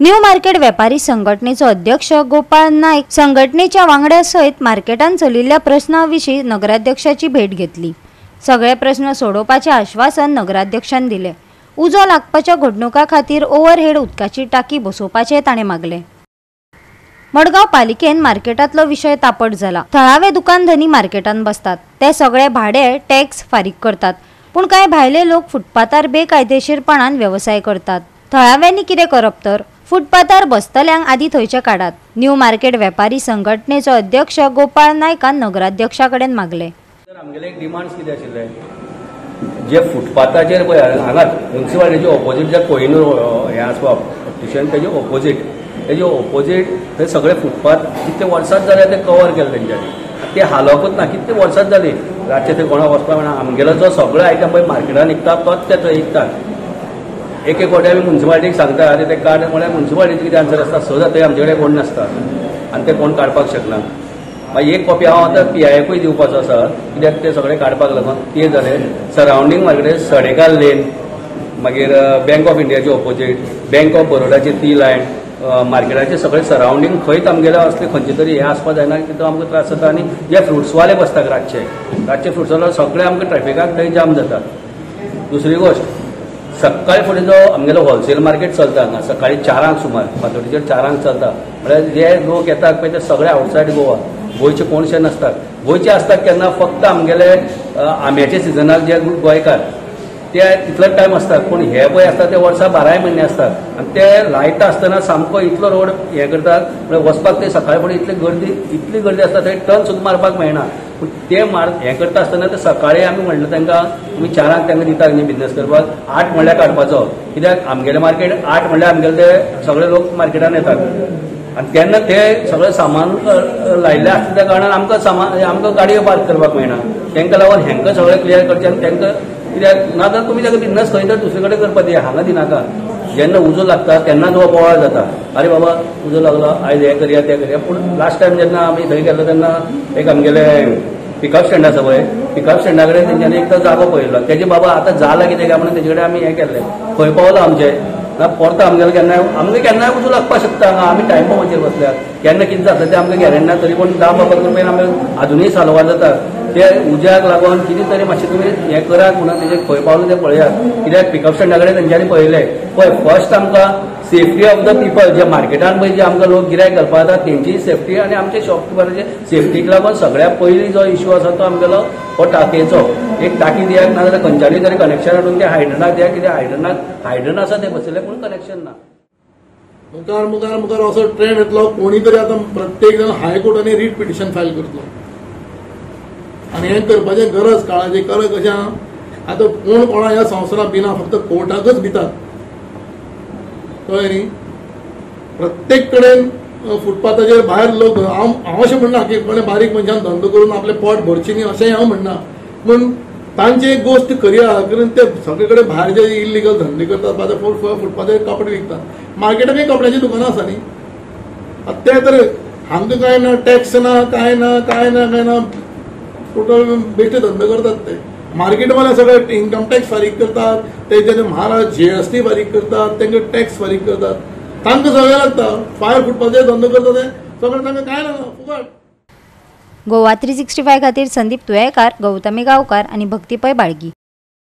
New market वेपारी संघटनेचो अध्यक्ष गोपाळ नाईक संघटनेच्या वांगड्या सयत मार्केटान चलिल्ल्या प्रश्नांविशीं नगराध्यक्षाची भेट घेतली। सगळे प्रश्न सोडोवपाचे आश्वासन नगराध्यक्षान दिले। उजो लागपाच्या घडणुका खातीर ओव्हरहेड उदकाची टाकी बसोवपाचे ताणें मागले। मडगांव पालिकेन मार्केटांतलो विशय तापट जाला। थळावे दुकानधनी मार्केटान बसतात, ते सगळे भाडे टॅक्स फारीक करतात, पूण कांय भायले लोक फुटपाथार बेकायदेशीरपणान व्यवसाय करतात। थळाव्यांनी कितें करप तर? फुटपाथार बसतल्यांक आदी थंयचे काडात। न्यू मार्केट वेपारी संघटनेचो अध्यक्ष गोपाळ नायकान नगराध्यक्षा कडेन मागले। आमगेले डिमांड्स कितें आशिल्ले जे फुटपाथाचेर पळय हांगाच म्युनिसिपालिटीचे ऑपोजीट जे कोहिनूर हें आसा ऑप्टिशियन तेजे ऑपोजीट थंय सगळे फुटपाथ कितले वर्सांच जाले ते कवर केले तेंच्यांनी। ते हालोकूच ना, कितले वर्सांच जाली रातचे थंय कोणाक वचपाक मेळना। आमगेलो जो सगळो आयटम पळय मार्केटान विकता तोच ते थंय विकतात। एक फावटी आमी म्युनिसिपालिटीक सांगता ते काड म्हळ्यार म्युनिसिपालिटीचे कितें आन्सर आसता सदां थंय आमचे कडेन कोण नासता आनी ते कोण काडपाक शकना। मागीर एक कॉपी हांव आतां PIFूय दिवपाचो आसा, कित्याक ते सगळे काडपाक लागून ते जाले सरावंडींग मार्केट सडेकाल लेन, मागीर बँक ऑफ इंडियाचे ऑपोजीट, बँक ऑफ बरोडाची ती लायन, मार्केटाचे सगळे सरावंडींग खंयच आमगेले असले खंयचे तरी हे आसपाक जायना की तो आमकां त्रास जाता। आनी जे फ्रुट्सवाले बसतात रातचे फ्रुट्सवाले सगळे आमकां ट्रॅफिकाक थंय जाम जाता। दुसरी गोष्ट सकाळी फुडें जो आमगेलो होलसेल मार्केट चलता हांगा सकाळी 4 सुमार फातोडीचेर 4 चलता, म्हळ्यार जे लोक येतात पळय ते सगळे आउटसायड गोंयचे कोणशे नासतात। गोंयचे असतात केन्ना फक्त आमगेले आंब्याच्या सिजनाक जे गोंयकार ते तितलोच टायम असतात, पूण हे पळय आसतात ते वर्सा 12 म्हयने असतात आनी ते लायता आसतना सामको इतलो रोड हे करतात म्हळ्यार वचपाक ते सकाळी फुडें इतली गर्दी आसता थंय टर्न सुद्दां मारपाक मेळना। पूण ते हे करता आसतना ते सकाळी आमी म्हणलें तांकां तुमी 4 तांकां दितात न्ही बिजनेस करपाक, 8 म्हणल्यार काडपाचो, कित्याक आमगेलें मार्केट 8 म्हणल्यार आमगेले ते सगळे लोक मार्केटान येतात आनी तेन्ना ते सगळें सामान लायिल्लें आसता त्या कारणान आमकां गाडयो पार्क करपाक मेळना। तांकां लागून हेंकां सगळें क्लियर करचें आनी तांकां कित्याक नाजाल्यार तुमी ताका बिजनेस खंय तर दुसरे कडेन करपाक दिया, हांगा दिनाका। जेन्ना उजो लागता तेन्ना जो बोवाळ जाता, अरे बाबा उजो लागलो आयज हें करया तें करया। पूण लास्ट टायम जेन्ना आमी थंय गेल्लो तेन्ना एक आमगेले पिकअप स्टँड आसा पळय, पिकअप स्टँडा कडेन तेंच्यांनी एक जागो पळयलो, तेजे बाबा आतां जाला कितें काय म्हणून तेजे कडेन आमी हें केल्लें खंय पावलो आमचें ना परतो आमगेले केन्नाय उजो लागपाक शकता। हांगा आमी टायमाचेर बसल्यात, केन्ना कितें जाता तें आमकां गॅरंटी ना, तरी पूण 10-12 रुपये आमी अजुनूय साल्वार जातात। ते उज्याक लागून कितें तरी मातशें तुमी हें करात म्हणून तेजे खंय पावलो तें पळयात, कित्याक पिकअप स्टँडा कडेन तेंच्यांनी पळयलें पळय फर्स्ट आमकां सेफ्टी ऑफ द पीपल, जे मार्केटान पळय जे आमकां लोक गिरायक घालपाक येतात तेंची सेफ्टी आनी आमचे शॉपकिपराचे सेफ्टीक लागून सगळ्यात पयलीं जो इश्यू आसा तो आमगेलो हो टाकयेचो। एक टाकी दियात नाजाल्यार खंयच्यानी तरी कनेक्शन हाडून त्या हायड्रनाक दियात, कित्याक हायड्रन आसा ते बसयले पूण कनेक्शन ना। मुखार असो ट्रेंड येतलो, कोणी तरी आतां प्रत्येक जण हायकोर्टांनी रीट पिटिशन फायल करतलो आनी हें करपाचें गरज काळाची कारण कशें आतां कोण कोणा ह्या संवसाराक भिना, फक्त कोर्टाकच भितात कळ्ळें न्ही। प्रत्येक कडेन फुटपाथाचेर भायर लोक हांव अशें म्हणना की कोणें बारीक मनशान धंदो करून आपलें पोट भरचें न्ही अशेंय हांव म्हणना, पूण तांची एक गोश्ट करया कारण ते सगळे कडेन भायर जे इल्लिगल धंदे करतात फुटपाथाचेर कपडे विकतात, मार्केटानूय कपड्याची दुकानां आसा न्ही। ते तर हांगा कांय ना, टॅक्स ना, कांय ना टोटल बेश्टे धंदो करतात ते। मार्केटवाले सगळे इन्कम टॅक्स फारीक करतात, तेजे महाराज GST फारीक करतात, तांकां टॅक्स फारीक करतात, तांकां सगळें लागता। भायर फुटपाथाचेर धंदो करता ते सगळें तांकां कांय ना फुकट। गोवा 365 खातीर संदीप तुयेकार, गौतमी गांवकार आनी भक्तीपय बाळगी।